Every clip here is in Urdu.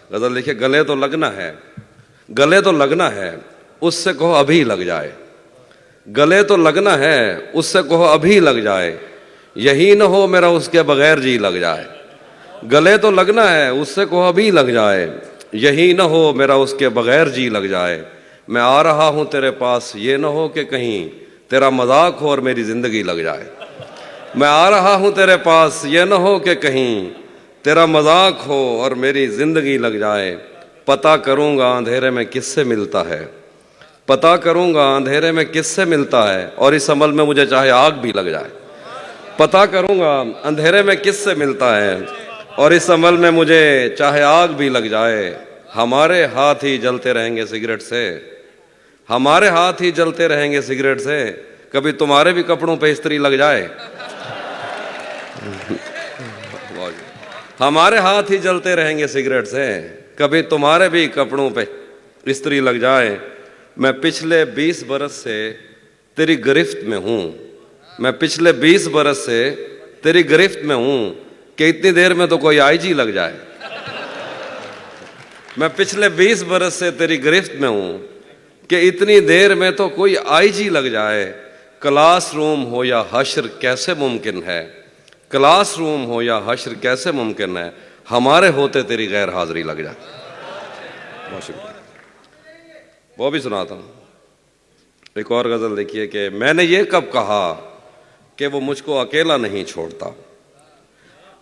غزل لکھے گلے تو لگنا ہے، گلے تو لگنا ہے، اس سے کہو ابھی لگ جائے، گلے تو لگنا ہے، اس سے کہو ابھی لگ جائے، یہی نہ ہو میرا اس کے بغیر جی لگ جائے۔ گلے تو لگنا ہے، اس سے کہو ابھی لگ جائے، یہی نہ ہو میرا اس کے بغیر جی لگ جائے۔ میں آ رہا ہوں تیرے پاس، یہ نہ ہو کہ کہیں تیرا مذاق ہو اور میری زندگی لگ جائے۔ میں آ رہا ہوں تیرے پاس، یہ نہ ہو کہ کہیں تیرا مذاق ہو اور میری زندگی لگ جائے۔ پتہ کروں گا اندھیرے میں کس سے ملتا ہے، پتہ کروں گا اندھیرے میں کس سے ملتا ہے، اور اس عمل میں مجھے چاہے آگ بھی لگ جائے۔ پتہ کروں گا اندھیرے میں کس سے ملتا ہے، اور اس عمل میں مجھے چاہے آگ بھی لگ جائے۔ ہمارے ہاتھ ہی جلتے رہیں گے سگریٹ سے، ہمارے ہاتھ ہی جلتے رہیں گے سگریٹ سے، کبھی تمہارے بھی کپڑوں پہ استری لگ جائے۔ ہمارے ہاتھ ہی جلتے رہیں گے سگریٹ سے، کبھی تمہارے بھی کپڑوں پہ استری لگ جائے۔ میں پچھلے 20 برس سے تیری گرفت میں ہوں، میں پچھلے 20 برس سے تیری گرفت میں ہوں کہ اتنی دیر میں تو کوئی آئی جی لگ جائے۔ میں پچھلے 20 برس سے تیری گرفت میں ہوں کہ اتنی دیر میں تو کوئی آئی جی لگ جائے۔ کلاس روم ہو یا حشر کیسے ممکن ہے، کلاس روم ہو یا حشر کیسے ممکن ہے، ہمارے ہوتے تیری غیر حاضری لگ جائے۔ بہت شکریہ، وہ بھی سناتا ہوں۔ ایک اور غزل دیکھیے کہ میں نے یہ کب کہا کہ وہ مجھ کو اکیلا نہیں چھوڑتا،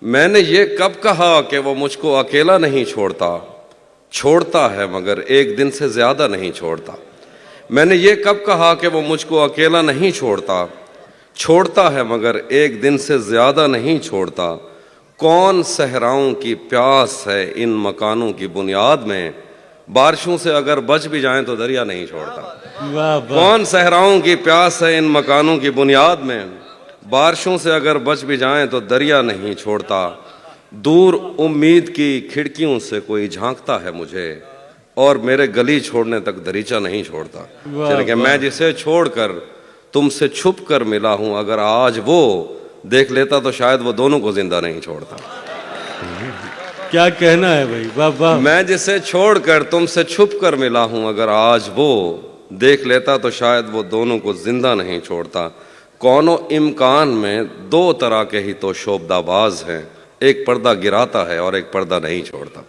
میں نے یہ کب کہا کہ وہ مجھ کو اکیلا نہیں چھوڑتا، چھوڑتا ہے مگر ایک دن سے زیادہ نہیں چھوڑتا۔ میں نے یہ کب کہا کہ وہ مجھ کو اکیلا نہیں چھوڑتا، چھوڑتا ہے مگر ایک دن سے زیادہ نہیں چھوڑتا۔ کون صحراؤں کی پیاس ہے ان مکانوں کی بنیاد میں، بارشوں سے اگر بچ بھی جائیں تو دریا نہیں چھوڑتا۔ کون صحراؤں کی پیاس ہے ان مکانوں کی بنیاد میں، بارشوں سے اگر بچ بھی جائیں تو دریا نہیں چھوڑتا۔ دور امید کی کھڑکیوں سے کوئی جھانکتا ہے مجھے، اور میرے گلی چھوڑنے تک دریچہ نہیں چھوڑتا۔ کہ میں جسے چھوڑ کر تم سے چھپ کر ملا ہوں، اگر آج وہ دیکھ لیتا تو شاید وہ دونوں کو زندہ نہیں چھوڑتا۔ کیا کہنا ہے بھائی، واہ واہ۔ میں جسے چھوڑ کر تم سے چھپ کر ملا ہوں، اگر آج وہ دیکھ لیتا تو شاید وہ دونوں کو زندہ نہیں چھوڑتا۔ کونوں امکان میں دو طرح کے ہی تو شعبدہ باز ہیں، ایک پردہ گراتا ہے اور ایک پردہ نہیں چھوڑتا۔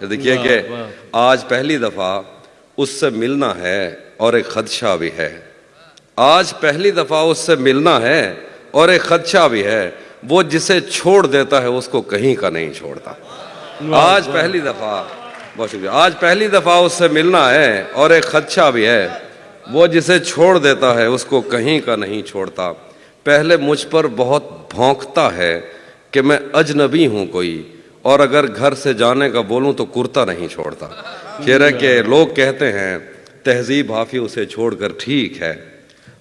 دیکھیے کہ آج پہلی دفعہ اس سے ملنا ہے اور ایک خدشہ بھی ہے، آج پہلی دفعہ اس سے ملنا ہے اور ایک خدشہ بھی ہے، وہ جسے چھوڑ دیتا ہے اس کو کہیں کا نہیں چھوڑتا۔ آج پہلی دفعہ، بہت شکریہ، آج پہلی دفعہ اس سے ملنا ہے اور ایک خدشہ بھی ہے، وہ جسے چھوڑ دیتا ہے اس کو کہیں کا نہیں چھوڑتا۔ پہلے مجھ پر بہت بھونکتا ہے کہ میں اجنبی ہوں کوئی، اور اگر گھر سے جانے کا بولوں تو کرتا نہیں چھوڑتا۔ شعر ہے کہ لوگ کہتے ہیں تہذیب حافظ اسے چھوڑ کر ٹھیک ہے،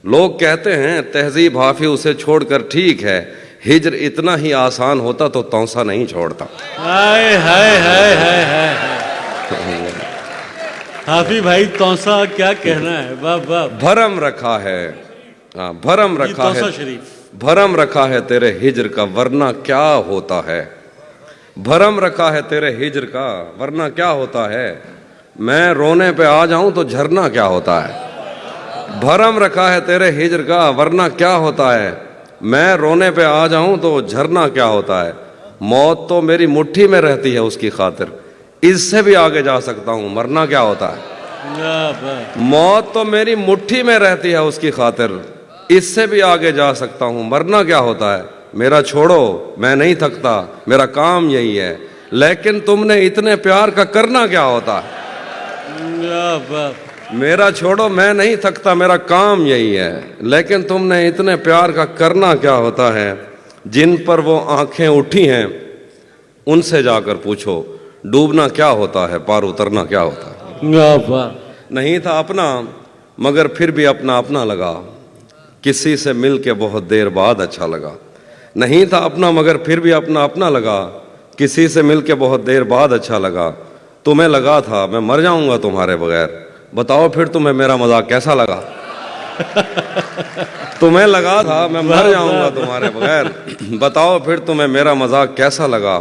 لوگ کہتے ہیں تہذیب حافظ اسے چھوڑ کر ٹھیک ہے، ہجر اتنا ہی آسان ہوتا تو تونسا نہیں چھوڑتا۔ ہائے ہائے ہائے ہائے ہائے، حافظ بھائی تونسا کیا کہنا ہے، واہ واہ۔ بھرم رکھا ہے، بھرم رکھا ہے، تونسا شریف، بھرم رکھا ہے تیرے ہجر کا ورنہ کیا ہوتا ہے، بھرم رکھا ہے تیرے ہجر کا ورنہ کیا ہوتا ہے، میں رونے پہ آ جاؤں تو جھرنا کیا ہوتا ہے۔ بھرم رکھا ہے تیرے ہجر کا ورنہ کیا ہوتا ہے، میں رونے پہ آ جاؤں تو جھرنا کیا ہوتا ہے۔ موت تو میری مٹھی میں رہتی ہے اس کی خاطر، اس سے بھی آگے جا سکتا ہوں مرنا کیا ہوتا ہے۔ موت تو میری مٹھی میں رہتی ہے اس کی خاطر، اس سے بھی آگے جا سکتا ہوں مرنا کیا ہوتا ہے۔ میرا چھوڑو میں نہیں تھکتا، میرا کام یہی ہے، لیکن تم نے اتنے پیار کا کرنا کیا ہوتا ہے۔ میرا چھوڑو میں نہیں تھکتا، میرا کام یہی ہے، لیکن تم نے اتنے پیار کا کرنا کیا ہوتا ہے۔ جن پر وہ آنکھیں اٹھی ہیں ان سے جا کر پوچھو، ڈوبنا کیا ہوتا ہے، پار اترنا کیا ہوتا ہے۔ نہیں تھا اپنا مگر پھر بھی اپنا اپنا لگا، کسی سے مل کے بہت دیر بعد اچھا لگا۔ نہیں تھا اپنا مگر پھر بھی اپنا اپنا لگا، کسی سے مل کے بہت دیر بعد اچھا لگا۔ تمہیں لگا تھا میں مر جاؤں گا تمہارے بغیر، بتاؤ پھر تمہیں میرا مذاق کیسا لگا۔ تمہیں لگا تھا میں مر جاؤں گا تمہارے بغیر، بتاؤ پھر تمہیں میرا مذاق کیسا لگا۔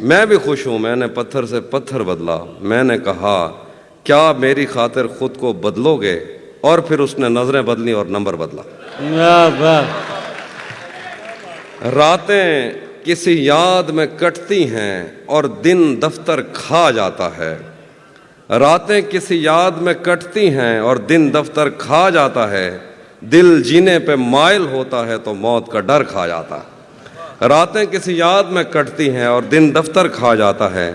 میں بھی خوش ہوں، میں نے پتھر سے پتھر بدلا، میں نے کہا کیا میری خاطر خود کو بدلو گے، اور پھر اس نے نظریں بدلی اور نمبر بدلا۔ واہ واہ، راتیں کسی یاد میں کٹتی ہیں اور دن دفتر کھا جاتا ہے، راتیں کسی یاد میں کٹتی ہیں اور دن دفتر کھا جاتا ہے، دل جینے پہ مائل ہوتا ہے تو موت کا ڈر کھا جاتا ہے۔ راتیں کسی یاد میں کٹتی ہیں اور دن دفتر کھا جاتا ہے،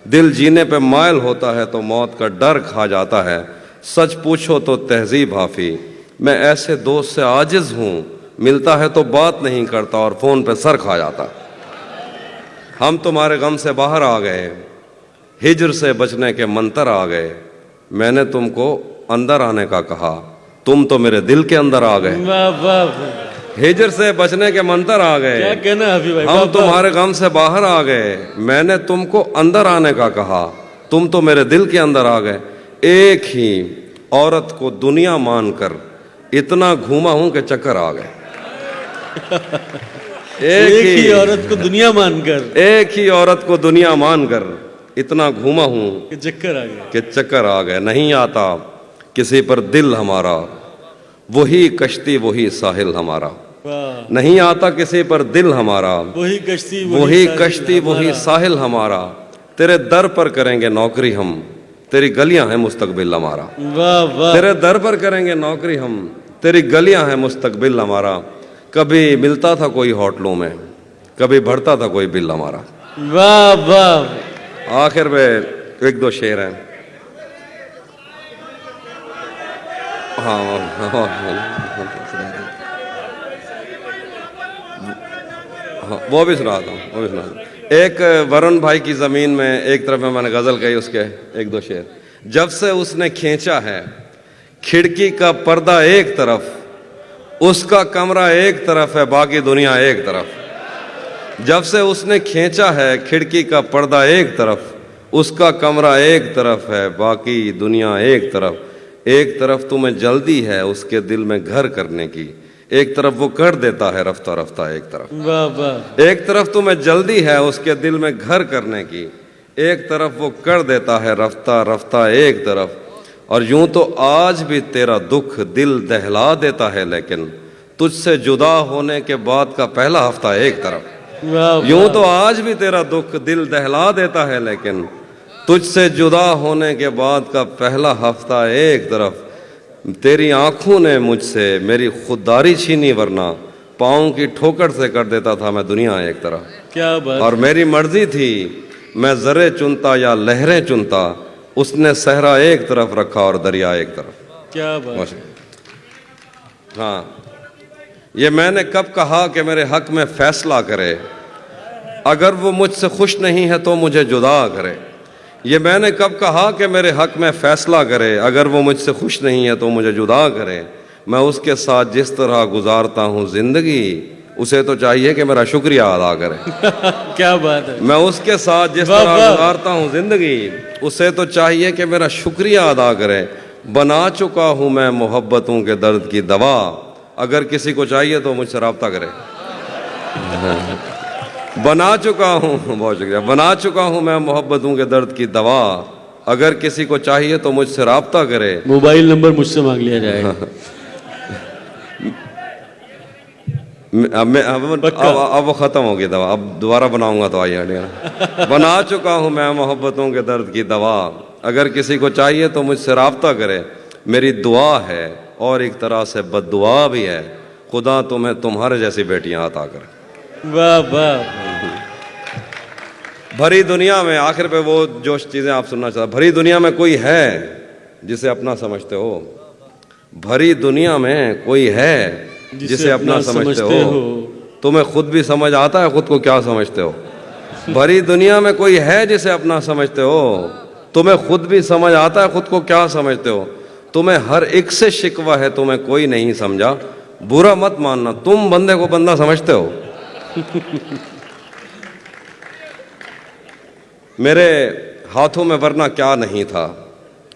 دل جینے پہ مائل ہوتا ہے تو موت کا ڈر کھا جاتا ہے۔ سچ پوچھو تو تہذیب حافی، میں ایسے دوست سے عاجز ہوں، ملتا ہے تو بات نہیں کرتا اور فون پہ سر کھا جاتا۔ ہم تمہارے غم سے باہر آ گئے، ہجر سے بچنے کے منتر آ گئے، میں نے تم کو اندر آنے کا کہا، تم تو میرے دل کے اندر آ گئے۔ واہ واہ واہ، ہجر سے بچنے کے منتر آ کیا گئے، کہنا ہے حفیظ بھائی، واہ ہم واہ۔ تمہارے غم سے باہر آ گئے، میں نے تم کو اندر آنے کا کہا، تم تو میرے دل کے اندر آ گئے۔ ایک ہی عورت کو دنیا مان کر اتنا گھوما ہوں کہ چکر آ گئے۔ ایک ہی عورت کو دنیا مان کر ایک ہی عورت کو دنیا مان کر اتنا گھوما ہوں کہ چکر آ گیا۔ کہ چکر آ گئے۔ نہیں آتا کسی پر دل ہمارا، وہی کشتی وہی ساحل ہمارا۔ واہ، نہیں آتا کسی پر دل ہمارا، وہی کشتی وہی ساحل کشتی وہی ہمارا۔ ساحل ہمارا۔ تیرے در پر کریں گے نوکری ہم، تیری گلیاں ہیں مستقبل ہمارا۔ واہ واہ، تیرے در پر کریں گے نوکری ہم، تیری گلیاں ہیں مستقبل ہمارا۔ کبھی ملتا تھا کوئی ہوٹلوں میں، کبھی بڑھتا تھا کوئی بل ہمارا۔ واہ واہ، آخر میں ایک دو شعر ہیں، وہ بھی سناتا ہوں۔ ایک ورن بھائی کی زمین میں ایک طرف میں نے غزل کہی، اس کے ایک دو شعر۔ جب سے اس نے کھینچا ہے کھڑکی کا پردہ ایک طرف، اس کا کمرہ ایک طرف ہے باقی دنیا ایک طرف۔ جب سے اس نے کھینچا ہے کھڑکی کا پردہ ایک طرف، اس کا کمرہ ایک طرف ہے باقی دنیا ایک طرف۔ ایک طرف تمہیں جلدی ہے اس کے دل میں گھر کرنے کی، ایک طرف وہ کر دیتا ہے رفتہ رفتہ ایک طرف۔ واہ واہ، ایک طرف تمہیں جلدی ہے اس کے دل میں گھر کرنے کی، ایک طرف وہ کر دیتا ہے رفتہ رفتہ ایک طرف۔ اور یوں تو آج بھی تیرا دکھ دل دہلا دیتا ہے، لیکن تجھ سے جدا ہونے کے بعد کا پہلا ہفتہ ایک طرف۔ واہ یوں تو آج بھی تیرا دکھ دل دہلا دیتا ہے، لیکن تجھ سے جدا ہونے کے بعد کا پہلا ہفتہ ایک طرف۔ تیری آنکھوں نے مجھ سے میری خودداری چھینی، ورنہ پاؤں کی ٹھوکر سے کر دیتا تھا میں دنیا ایک طرف۔ کیا بات، اور میری مرضی تھی میں ذرے چنتا یا لہریں چنتا، اس نے صحرا ایک طرف رکھا اور دریا ایک طرف۔ کیا بات، ہاں، یہ میں نے کب کہا کہ میرے حق میں فیصلہ کرے، اگر وہ مجھ سے خوش نہیں ہے تو مجھے جدا کرے۔ یہ میں نے کب کہا کہ میرے حق میں فیصلہ کرے، اگر وہ مجھ سے خوش نہیں ہے تو مجھے جدا کرے۔ میں اس کے ساتھ جس طرح گزارتا ہوں زندگی، اسے تو چاہیے کہ میرا شکریہ ادا کرے۔ کیا بات ہے، میں اس کے ساتھ جس واہ طرح واہ۔ گزارتا ہوں زندگی، اسے تو چاہیے کہ میرا شکریہ ادا کرے۔ بنا چکا ہوں میں محبتوں کے درد کی دوا، اگر کسی کو چاہیے تو مجھ سے رابطہ کرے۔ بنا چکا ہوں، بہت شکریہ، بنا چکا ہوں میں محبتوں کے درد کی دوا، اگر کسی کو چاہیے تو مجھ سے رابطہ کرے۔ موبائل نمبر مجھ سے مانگ لیا جائے گا۔ اب وہ ختم ہو گئی دوا، اب دوبارہ بناؤں گا تو آئیے۔ بنا چکا ہوں میں محبتوں کے درد کی دوا، اگر کسی کو چاہیے تو مجھ سے رابطہ کرے۔ میری دعا ہے اور ایک طرح سے بد دعا بھی ہے، خدا تمہیں تمہارے جیسی بیٹیاں عطا کرے۔ واہ واہ، بھری دنیا میں، آخر پہ وہ جو چیزیں آپ سننا چاہتے، بھری دنیا میں کوئی ہے جسے اپنا سمجھتے ہو، بھری دنیا میں کوئی ہے جسے اپنا سمجھتے ہو، تمہیں خود بھی سمجھ آتا ہے خود کو کیا سمجھتے ہو۔ بھری دنیا میں کوئی ہے جسے اپنا سمجھتے ہو، تمہیں خود بھی سمجھ آتا ہے خود کو کیا سمجھتے ہو۔ تمہیں ہر ایک سے شکوہ ہے، تمہیں کوئی نہیں سمجھا، برا مت ماننا، تم بندے کو بندہ سمجھتے ہو۔ میرے ہاتھوں میں ورنہ کیا نہیں تھا،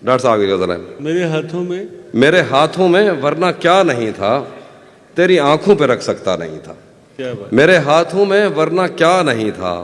ڈاکٹر صاحب کی ذرا، میرے ہاتھوں میں، میرے ہاتھوں میں ورنہ کیا نہیں تھا، تیری آنکھوں پہ رکھ سکتا نہیں تھا۔ کیا بات، میرے ہاتھوں میں ورنہ کیا نہیں تھا،